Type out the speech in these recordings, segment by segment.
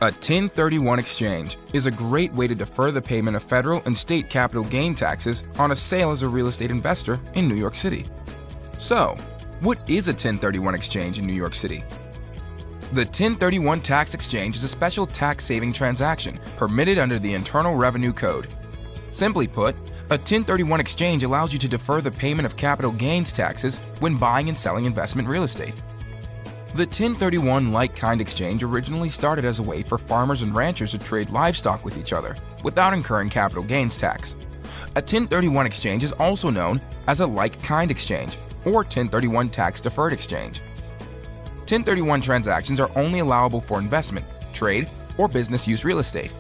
A 1031 exchange is a great way to defer the payment of federal and state capital gain taxes on a sale as a real estate investor in New York City. So, what is a 1031 exchange in New York City? The 1031 tax exchange is a special tax-saving transaction permitted under the Internal Revenue Code. Simply put, a 1031 exchange allows you to defer the payment of capital gains taxes when buying and selling investment real estate. The 1031 like-kind exchange originally started as a way for farmers and ranchers to trade livestock with each other without incurring capital gains tax. A 1031 exchange is also known as a like-kind exchange or 1031 tax-deferred exchange. 1031 transactions are only allowable for investment, trade, or business use real estate.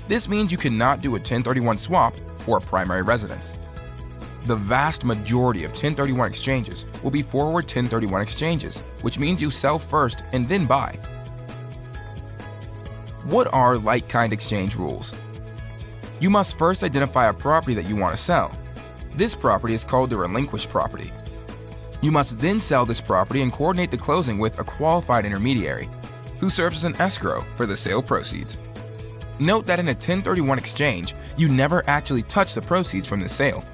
This means you cannot do a 1031 swap for a primary residence. The vast majority of 1031 exchanges will be forward 1031 exchanges, which means you sell first and then buy. What are like-kind exchange rules? You must first identify a property that you want to sell. This property is called the relinquished property. You must then sell this property and coordinate the closing with a qualified intermediary, who serves as an escrow for the sale proceeds. Note that in a 1031 exchange, you never actually touch the proceeds from the sale.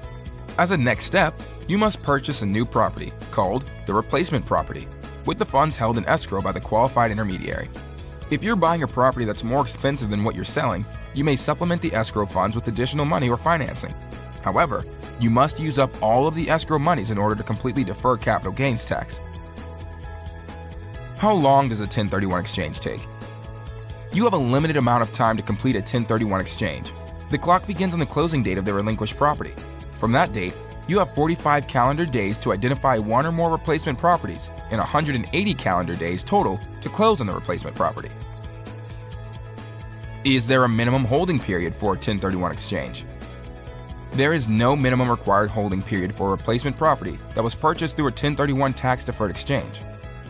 As a next step, you must purchase a new property, called the replacement property, with the funds held in escrow by the qualified intermediary. If you're buying a property that's more expensive than what you're selling, you may supplement the escrow funds with additional money or financing. However, you must use up all of the escrow monies in order to completely defer capital gains tax. How long does a 1031 exchange take? You have a limited amount of time to complete a 1031 exchange. The clock begins on the closing date of the relinquished property. From that date, you have 45 calendar days to identify one or more replacement properties and 180 calendar days total to close on the replacement property. Is there a minimum holding period for a 1031 exchange? There is no minimum required holding period for a replacement property that was purchased through a 1031 tax-deferred exchange.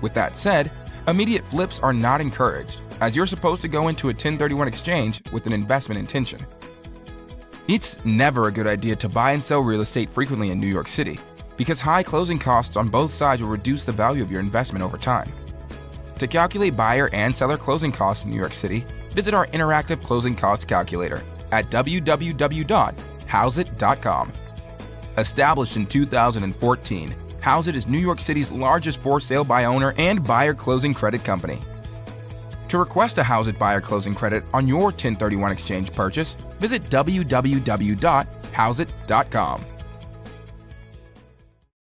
With that said, immediate flips are not encouraged, as you're supposed to go into a 1031 exchange with an investment intention. It's never a good idea to buy and sell real estate frequently in New York City, because high closing costs on both sides will reduce the value of your investment over time. To calculate buyer and seller closing costs in New York City, visit our interactive closing cost calculator at www.hauseit.com. Established in 2014, Hauseit is New York City's largest for-sale by owner and buyer closing credit company. To request a Hauseit buyer closing credit on your 1031 exchange purchase, visit www.hauseit.com.